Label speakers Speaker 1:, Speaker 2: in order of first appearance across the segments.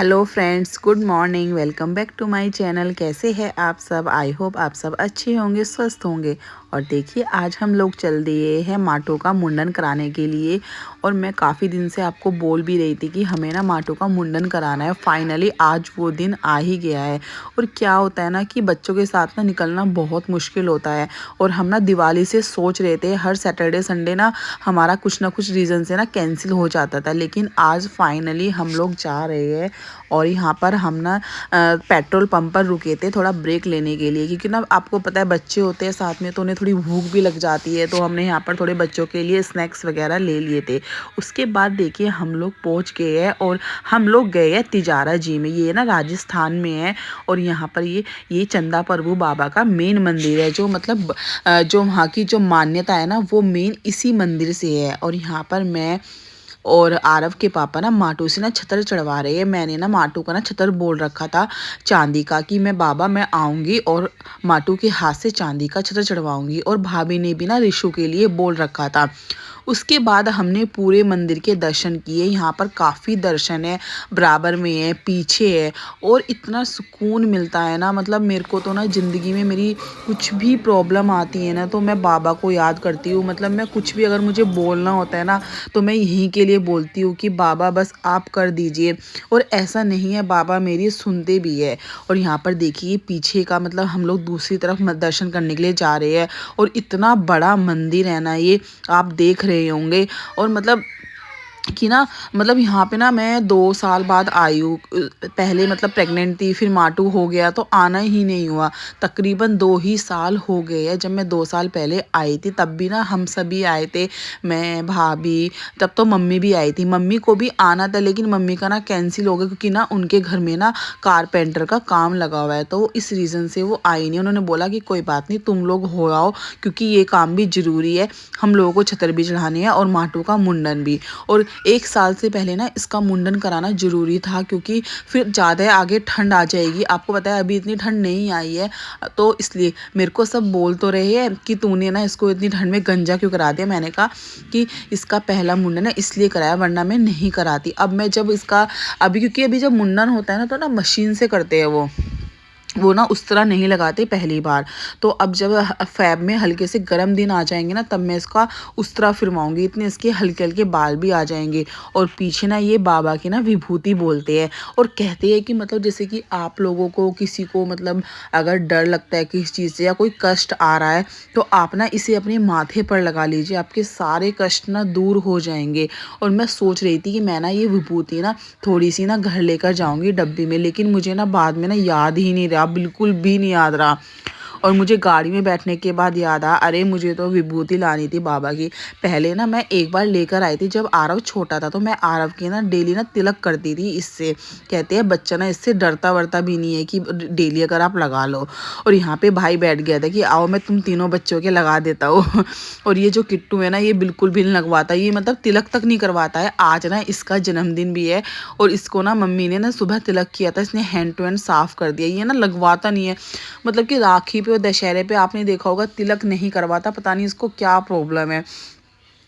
Speaker 1: Hello friends, good morning. Welcome back to my channel. कैसे हैं आप सब? आई होप आप सब अच्छे होंगे, स्वस्थ होंगे। और देखिए, आज हम लोग चल दिए हैं माटो का मुंडन कराने के लिए। और मैं काफ़ी दिन से आपको बोल भी रही थी कि हमें ना माटो का मुंडन कराना है। फाइनली आज वो दिन आ ही गया है। और क्या होता है ना कि बच्चों के साथ ना निकलना बहुत मुश्किल होता है। और हम ना दिवाली से सोच रहे थे, हर सैटरडे संडे ना हमारा कुछ ना कुछ रीज़न से ना कैंसिल हो जाता था। लेकिन आज फाइनली हम लोग जा रहे हैं। और यहाँ पर हम ना पेट्रोल पंप पर रुके थे थोड़ा ब्रेक लेने के लिए, क्योंकि ना आपको पता है बच्चे होते हैं साथ में तो उन्हें थोड़ी भूख भी लग जाती है। तो हमने यहाँ पर थोड़े बच्चों के लिए स्नैक्स वगैरह ले लिए थे। उसके बाद देखिए हम लोग पहुँच गए हैं और हम लोग गए हैं तिजारा जी में। ये ना राजस्थान में है। और यहाँ पर ये चंदा प्रभु बाबा का मेन मंदिर है, जो मतलब जो वहाँ की जो मान्यता है ना वो मेन इसी मंदिर से है। और यहाँ पर मैं और आरव के पापा ना माटू से ना छतर चढ़वा रहे हैं। मैंने ना माटू का ना छतर बोल रखा था चांदी का, कि मैं बाबा मैं आऊँगी और माटू के हाथ से चांदी का छतर चढ़वाऊँगी। और भाभी ने भी ना रिशु के लिए बोल रखा था। उसके बाद हमने पूरे मंदिर के दर्शन किए। यहाँ पर काफ़ी दर्शन है, बराबर में है, पीछे है। और इतना सुकून मिलता है ना, मतलब मेरे को तो ना ज़िंदगी में मेरी कुछ भी प्रॉब्लम आती है ना तो मैं बाबा को याद करती हूँ। मतलब मैं कुछ भी अगर मुझे बोलना होता है ना तो मैं यहीं के लिए बोलती हूँ कि बाबा बस आप कर दीजिए। और ऐसा नहीं है, बाबा मेरी सुनते भी है। और यहाँ पर देखिए पीछे का मतलब हम लोग दूसरी तरफ दर्शन करने के लिए जा रहे हैं। और इतना बड़ा मंदिर है ना, ये आप देख रहे होंगे। और मतलब कि ना मतलब यहाँ पे ना मैं 2 साल बाद आई हूँ। पहले मतलब प्रेग्नेंट थी, फिर माटू हो गया तो आना ही नहीं हुआ। तकरीबन 2 ही साल हो गए हैं। जब मैं 2 साल पहले आई थी तब भी ना हम सभी आए थे, मैं भाभी, तब तो मम्मी भी आई थी। मम्मी को भी आना था लेकिन मम्मी का ना कैंसिल हो गया, क्योंकि ना उनके घर में ना कारपेंटर का काम लगा हुआ है तो इस रीज़न से वो आई नहीं। उन्होंने बोला कि कोई बात नहीं, तुम लोग हो आओ, क्योंकि ये काम भी ज़रूरी है, हम लोगों को छतर भी चढ़ानी है और माटू का मुंडन भी। और 1 साल से पहले ना इसका मुंडन कराना ज़रूरी था, क्योंकि फिर ज़्यादा आगे ठंड आ जाएगी। आपको पता है अभी इतनी ठंड नहीं आई है, तो इसलिए मेरे को सब बोल तो रहे हैं कि तूने ना इसको इतनी ठंड में गंजा क्यों करा दिया। मैंने कहा कि इसका पहला मुंडन है इसलिए कराया, वरना मैं नहीं कराती। अब मैं जब इसका अभी, क्योंकि अभी जब मुंडन होता है ना तो ना मशीन से करते हैं वो ना उस तरह नहीं लगाते पहली बार। तो अब जब फैब में हल्के से गर्म दिन आ जाएंगे ना तब मैं इसका उस तरह फिरवाऊंगी। इतने इसके हल्के हल्के बाल भी आ जाएंगे। और पीछे ना ये बाबा की ना विभूति बोलते हैं और कहते हैं कि मतलब जैसे कि आप लोगों को किसी को मतलब अगर डर लगता है किसी चीज़ से या कोई कष्ट आ रहा है तो आप ना इसे अपने माथे पर लगा लीजिए, आपके सारे कष्ट ना दूर हो जाएंगे। और मैं सोच रही थी कि मैं ना ये विभूति ना थोड़ी सी ना घर लेकर जाऊंगी डब्बी में, लेकिन मुझे ना बाद में ना याद ही नहीं रहा, बिल्कुल भी नहीं याद रहा। और मुझे गाड़ी में बैठने के बाद याद आया, अरे मुझे तो विभूति लानी थी बाबा की। पहले ना मैं एक बार लेकर आई थी जब आरव छोटा था, तो मैं आरव की ना डेली ना तिलक करती थी इससे। कहते हैं बच्चा ना इससे डरता वरता भी नहीं है कि डेली अगर आप लगा लो। और यहाँ पे भाई बैठ गया था कि आओ मैं तुम तीनों बच्चों के लगा देता हूँ। और ये जो किट्टू है ना ये बिल्कुल भी नहीं लगवाता, ये मतलब तिलक तक नहीं करवाता है। आज ना इसका जन्मदिन भी है और इसको ना मम्मी ने ना सुबह तिलक किया था, इसने हैंड टू हैंड साफ कर दिया। ये ना लगवाता नहीं है, मतलब कि राखी पे और दशहरे पे आपने देखा होगा तिलक नहीं करवाता, पता नहीं इसको क्या प्रॉब्लम है।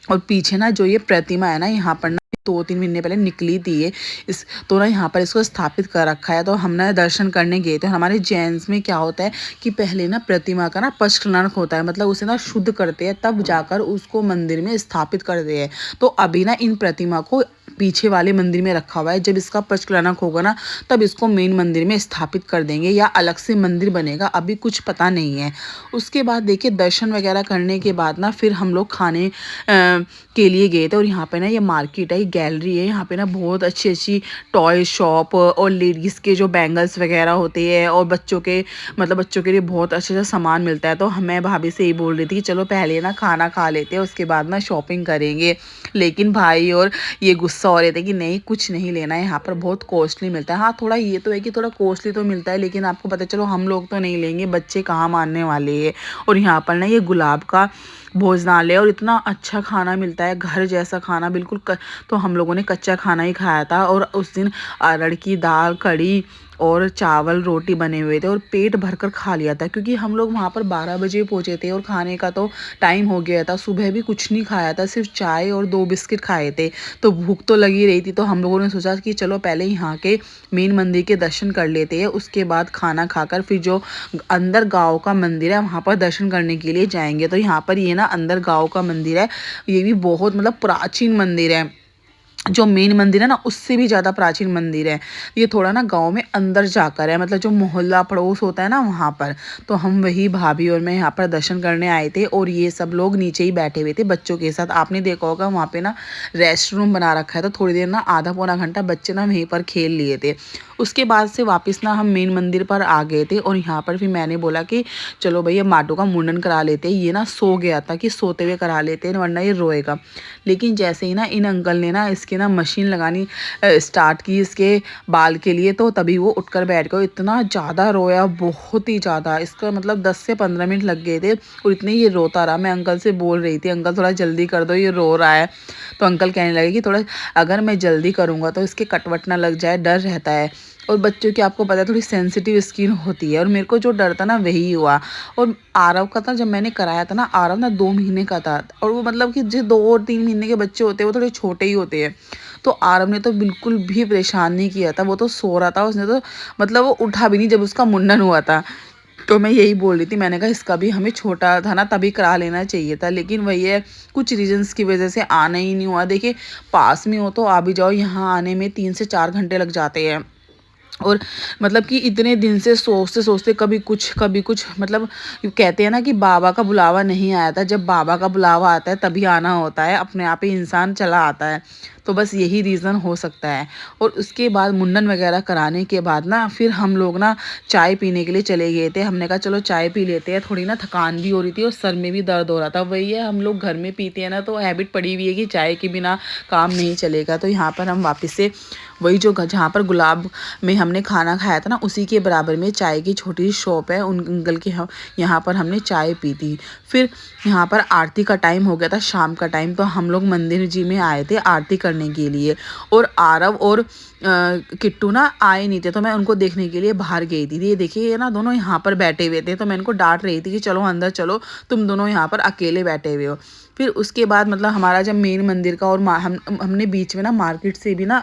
Speaker 1: और पीछे ना जो ये प्रतिमा है ना यहाँ पर ना 2-3 महीने पहले निकली थी ये, इस तो ना यहाँ पर इसको स्थापित कर रखा है। तो हम ना दर्शन करने गए थे। हमारे जैन्स में क्या होता है कि पहले ना प्रतिमा का ना पश्चलान होता है, मतलब उसे ना शुद्ध करते हैं तब जाकर उसको मंदिर में स्थापित करते हैं। तो अभी ना इन प्रतिमा को पीछे वाले मंदिर में रखा हुआ है। जब इसका पश्चलानक होगा ना तब इसको मेन मंदिर में स्थापित कर देंगे या अलग से मंदिर बनेगा, अभी कुछ पता नहीं है। उसके बाद देखिए दर्शन वगैरह करने के बाद ना फिर हम लोग खाने के लिए गए थे। और यहाँ पे ना ये मार्केट है, ये गैलरी है, यहाँ पे ना बहुत अच्छी अच्छी टॉय शॉप और लेडीज़ के जो बैंगल्स वगैरह होते हैं और बच्चों के मतलब बच्चों के लिए बहुत अच्छा अच्छा सामान मिलता है। तो मैं भाभी से यही बोल रही थी कि चलो पहले ना खाना खा लेते हैं उसके बाद ना शॉपिंग करेंगे। लेकिन भाई और ये गुस्सा हो रहे थे कि नहीं कुछ नहीं लेना है, यहाँ पर बहुत कॉस्टली मिलता है। हाँ थोड़ा ये तो है कि थोड़ा कॉस्टली तो मिलता है, लेकिन आपको पता चलो हम लोग तो नहीं लेंगे, बच्चे कहाँ मानने वाले हैं। और यहाँ पर ना ये गुलाब का भोजनालय, और इतना अच्छा खाना मिलता है, घर जैसा खाना बिल्कुल तो हम लोगों ने कच्चा खाना ही खाया था। और उस दिन अरहर की दाल, कढ़ी और चावल रोटी बने हुए थे और पेट भरकर खा लिया था, क्योंकि हम लोग वहाँ पर 12 बजे पहुँचे थे और खाने का तो टाइम हो गया था। सुबह भी कुछ नहीं खाया था, सिर्फ चाय और 2 बिस्किट खाए थे। तो भूख तो लगी रही थी, तो हम लोगों ने सोचा कि चलो पहले यहाँ के मेन मंदिर के दर्शन कर लेते हैं, उसके बाद खाना खाकर फिर जो अंदर गाँव का मंदिर है वहाँ पर दर्शन करने के लिए जाएंगे। तो यहाँ पर ये ना अंदर गाँव का मंदिर है, ये भी बहुत मतलब प्राचीन मंदिर है। जो मेन मंदिर है ना उससे भी ज़्यादा प्राचीन मंदिर है। ये थोड़ा ना गांव में अंदर जाकर है, मतलब जो मोहल्ला पड़ोस होता है ना वहाँ पर। तो हम वही भाभी और मैं यहाँ पर दर्शन करने आए थे, और ये सब लोग नीचे ही बैठे हुए थे बच्चों के साथ। आपने देखा होगा वहाँ पे ना रेस्ट रूम बना रखा है, तो थोड़ी देर ना आधा पौना घंटा बच्चे ना वहीं पर खेल लिए थे। उसके बाद से वापस ना हम मेन मंदिर पर आ गए थे, और यहाँ पर फिर मैंने बोला कि चलो भैया माटू का मुंडन करा लेते हैं। ये ना सो गया था कि सोते हुए करा लेते हैं वरना ये रोएगा। लेकिन जैसे ही ना इन अंकल ने ना इसके ना मशीन लगानी स्टार्ट की इसके बाल के लिए, तो तभी वो उठकर बैठ गया। इतना ज़्यादा रोया, बहुत ही ज़्यादा, इसका मतलब 10 से 15 मिनट लग गए थे और इतने ये रोता रहा। मैं अंकल से बोल रही थी अंकल थोड़ा जल्दी कर दो, ये रो रहा है। तो अंकल कहने लगे कि थोड़ा अगर मैं जल्दी करूँगा तो इसके कटवट ना लग जाए, डर रहता है। और बच्चों की आपको पता है थोड़ी सेंसिटिव स्किन होती है, और मेरे को जो डर था ना वही हुआ। और आरव का था, जब मैंने कराया था ना, आरव ना 2 महीने का था, और वो मतलब कि जो 2 और 3 महीने के बच्चे होते हैं वो थोड़े छोटे ही होते हैं। तो आरव ने तो बिल्कुल भी परेशान नहीं किया था, वो तो सो रहा था, उसने तो मतलब वो उठा भी नहीं जब उसका मुंडन हुआ था। तो मैं यही बोल रही थी, मैंने कहा इसका भी हमें छोटा था ना तभी करा लेना चाहिए था, लेकिन वही है कुछ रीजंस की वजह से आना ही नहीं हुआ। देखिए पास में हो तो आ भी जाओ, यहाँ आने में 3 से 4 घंटे लग जाते हैं। और मतलब कि इतने दिन से सोचते सोचते कभी कुछ मतलब कहते हैं ना कि बाबा का बुलावा नहीं आया था। जब बाबा का बुलावा आता है तभी आना होता है, अपने आप ही इंसान चला आता है। तो बस यही रीज़न हो सकता है। और उसके बाद मुंडन वगैरह कराने के बाद ना फिर हम लोग ना चाय पीने के लिए चले गए थे। हमने कहा चलो चाय पी लेते हैं, थोड़ी ना थकान भी हो रही थी और सर में भी दर्द हो रहा था। वही है हम लोग घर में पीते हैं ना, तो हैबिट पड़ी हुई है कि चाय के बिना काम नहीं चलेगा। तो यहाँ पर हम वापस से वही जो जहाँ पर गुलाब में हमने खाना खाया था ना उसी के बराबर में चाय की छोटी सी शॉप है, उन अंकल के यहाँ पर हमने चाय पी थी। फिर यहाँ पर आरती का टाइम हो गया था, शाम का टाइम, तो हम लोग मंदिर जी में आए थे आरती करने के लिए। और आरव और किट्टू ना आए नहीं थे, तो मैं उनको देखने के लिए बाहर गई थी। ये देखिए ये ना दोनों यहाँ पर बैठे हुए थे, तो मैं इनको डांट रही थी कि चलो अंदर चलो, तुम दोनों यहाँ पर अकेले बैठे हुए हो। फिर उसके बाद मतलब हमारा जब मेन मंदिर का और हमने बीच में ना मार्केट से भी ना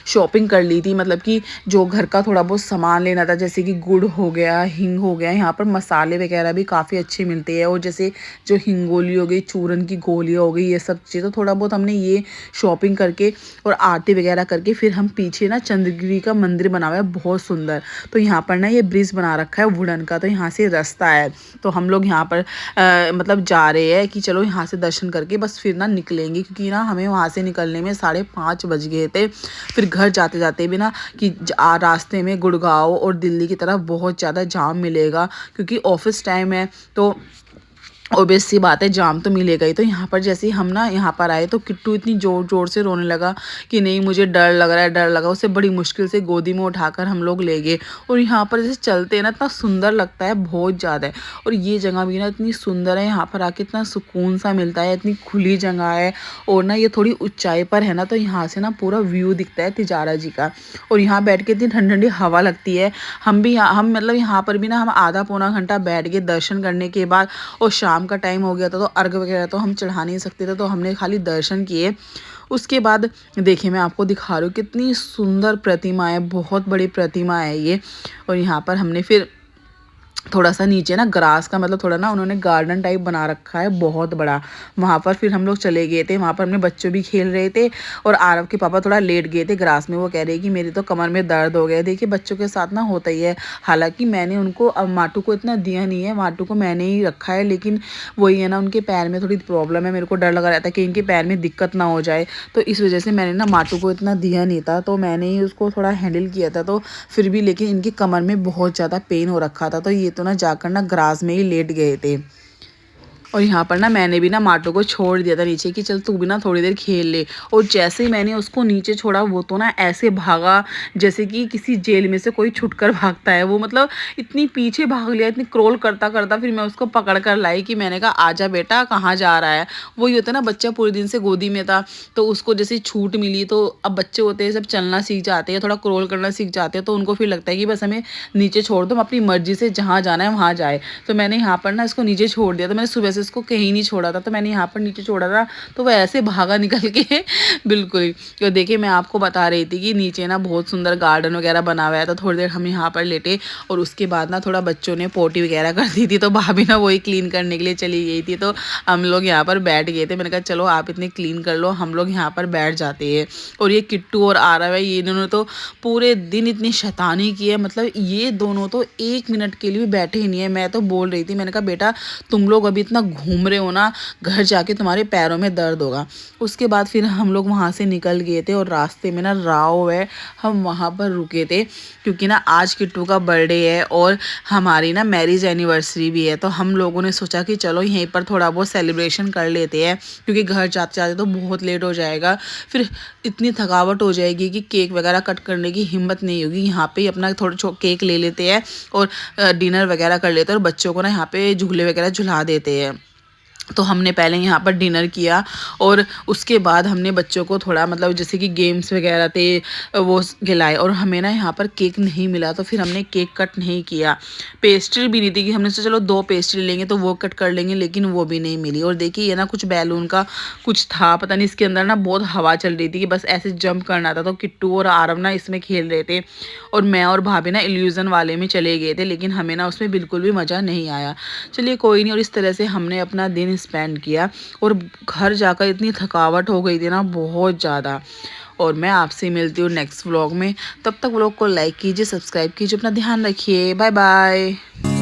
Speaker 1: शॉपिंग कर ली थी, मतलब कि जो घर का थोड़ा बहुत सामान लेना था, जैसे कि गुड़ हो गया, हींग हो गया। यहाँ पर मसाले वगैरह भी काफ़ी अच्छे मिलते हैं, और जैसे जो हिंगोली हो गई, चूरन की गोलियाँ हो गई, ये सब चीज़ें। तो थोड़ा बहुत हमने ये शॉपिंग करके और आरती वगैरह करके फिर हम पीछे ना चंद्रगिरी का मंदिर बना हुआ है बहुत सुंदर। तो यहाँ पर ना ये ब्रिज बना रखा है वुडन का, तो यहाँ से रास्ता है। तो हम लोग यहाँ पर मतलब जा रहे हैं कि चलो यहाँ से दर्शन करके बस फिर ना निकलेंगे, क्योंकि ना हमें वहाँ से निकलने में 5:30 बज गए थे। फिर घर जाते जाते भी ना कि रास्ते में गुड़गांव और दिल्ली की तरफ बहुत ज़्यादा जाम मिलेगा, क्योंकि ऑफिस टाइम है, तो ऑब्वियस सी बात है जाम तो मिलेगा ही। तो यहाँ पर जैसे ही हम ना यहाँ पर आए तो किट्टू इतनी ज़ोर ज़ोर से रोने लगा कि नहीं मुझे डर लग रहा है, डर लगा। उसे बड़ी मुश्किल से गोदी में उठाकर हम लोग ले गए। और यहाँ पर जैसे चलते हैं ना इतना सुंदर लगता है, बहुत ज़्यादा है। और ये जगह भी ना इतनी सुंदर है, यहाँ पर आके इतना सुकून सा मिलता है, इतनी खुली जगह है। और ना ये थोड़ी ऊंचाई पर है ना, तो यहाँ से ना पूरा व्यू दिखता है तिजारा जी का, और यहाँ बैठ के इतनी ठंडी ठंडी हवा लगती है। हम मतलब यहाँ पर भी ना हम आधा पौना घंटा बैठ गए दर्शन करने के बाद। और शाम का टाइम हो गया था, तो अर्घ वगैरह तो हम चढ़ा नहीं सकते थे, तो हमने खाली दर्शन किए। उसके बाद देखिए मैं आपको दिखा रही हूँ कितनी सुंदर प्रतिमा है, बहुत बड़ी प्रतिमा है ये। और यहाँ पर हमने फिर थोड़ा सा नीचे ना ग्रास का मतलब थोड़ा ना उन्होंने गार्डन टाइप बना रखा है बहुत बड़ा, वहाँ पर फिर हम लोग चले गए थे। वहाँ पर अपने बच्चों भी खेल रहे थे, और आरव के पापा थोड़ा लेट गए थे ग्रास में। वो कह रहे कि मेरी तो कमर में दर्द हो गया। देखिए बच्चों के साथ ना होता ही है। हालांकि मैंने उनको अब माटू को इतना दिया नहीं है, माटू को मैंने ही रखा है, लेकिन वही है ना उनके पैर में थोड़ी प्रॉब्लम है। मेरे को डर लगा रहता है कि इनके पैर में दिक्कत ना हो जाए, तो इस वजह से मैंने ना माटू को इतना दिया नहीं था, तो मैंने ही उसको थोड़ा हैंडल किया था। तो फिर भी लेकिन इनकी कमर में बहुत ज़्यादा पेन हो रखा था, तो ये तो ना जाकर ना ग्रास में ही लेट गए थे। और यहाँ पर ना मैंने भी ना माटो को छोड़ दिया था नीचे कि चल तू भी ना थोड़ी देर खेल ले। और जैसे ही मैंने उसको नीचे छोड़ा वो तो ना ऐसे भागा जैसे कि किसी जेल में से कोई छुटकर भागता है। वो मतलब इतनी पीछे भाग लिया, इतनी क्रोल करता करता, फिर मैं उसको पकड़ कर लाई कि मैंने कहा आजा बेटा, कहाँ जा रहा है। वही होता है ना, बच्चा पूरे दिन से गोदी में था तो उसको जैसे छूट मिली, तो अब बच्चे होते हैं सब चलना सीख जाते हैं, थोड़ा क्रोल करना सीख जाते हैं, तो उनको फिर लगता है कि बस हमें नीचे छोड़ दो, हम अपनी मर्जी से जहाँ जाना है वहाँ जाए। तो मैंने यहाँ पर ना इसको नीचे छोड़ दिया। तो मैंने सुबह से इसको कहीं नहीं छोड़ा था, तो मैंने यहाँ पर नीचे छोड़ा था तो वह ऐसे भागा निकल के बिल्कुल ही। तो देखिए मैं आपको बता रही थी कि नीचे ना बहुत सुंदर गार्डन वगैरह बना हुआ है, तो थोड़ी देर हम यहाँ पर लेटे और उसके बाद ना थोड़ा बच्चों ने पोटी वगैरह कर दी थी, तो भाभी ना वही क्लीन करने के लिए चली गई थी। तो हम लोग यहाँ पर बैठ गए थे। मैंने कहा चलो आप इतनी क्लीन कर लो, हम लोग यहाँ पर बैठ जाते हैं। और ये किट्टू और आरव है, ये इन्होंने तो पूरे दिन इतनी शैतानी की है, मतलब ये दोनों तो 1 मिनट के लिए भी बैठे ही नहीं है। मैं तो बोल रही थी, मैंने कहा बेटा तुम लोग अभी इतना घूम रहे हो ना, घर जाके तुम्हारे पैरों में दर्द होगा। उसके बाद फिर हम लोग वहाँ से निकल गए थे और रास्ते में ना राव है, हम वहाँ पर रुके थे क्योंकि ना आज किट्टू का बर्थडे है और हमारी ना मैरिज एनिवर्सरी भी है। तो हम लोगों ने सोचा कि चलो यहीं पर थोड़ा बहुत सेलिब्रेशन कर लेते हैं, क्योंकि घर जाते जाते तो बहुत लेट हो जाएगा, फिर इतनी थकावट हो जाएगी कि केक वगैरह कट करने की हिम्मत नहीं होगी। यहाँ पे अपना थोड़ा केक ले लेते हैं और डिनर वगैरह कर लेते हैं और बच्चों को ना यहाँ पे झूले वगैरह झुला देते हैं। तो हमने पहले यहाँ पर डिनर किया और उसके बाद हमने बच्चों को थोड़ा मतलब जैसे कि गेम्स वगैरह थे वो खिलाए। और हमें ना यहाँ पर केक नहीं मिला तो फिर हमने केक कट नहीं किया। पेस्ट्री भी नहीं थी कि हमने सोचा चलो 2 पेस्ट्री लेंगे तो वो कट कर लेंगे, लेकिन वो भी नहीं मिली। और देखिए ये ना कुछ बैलून का कुछ था, पता नहीं इसके अंदर ना बहुत हवा चल रही थी कि बस ऐसे जंप करना था। तो किट्टू और आरव ना इसमें खेल रहे थे और मैं और भाभी ना इल्यूजन वाले में चले गए थे, लेकिन हमें ना उसमें बिल्कुल भी मज़ा नहीं आया। चलिए कोई नहीं। और इस तरह से हमने अपना दिन स्पेंड किया और घर जाकर इतनी थकावट हो गई थी ना बहुत ज़्यादा। और मैं आपसे मिलती हूँ नेक्स्ट व्लॉग में। तब तक व्लॉग को लाइक कीजिए, सब्सक्राइब कीजिए, अपना ध्यान रखिए। Bye bye.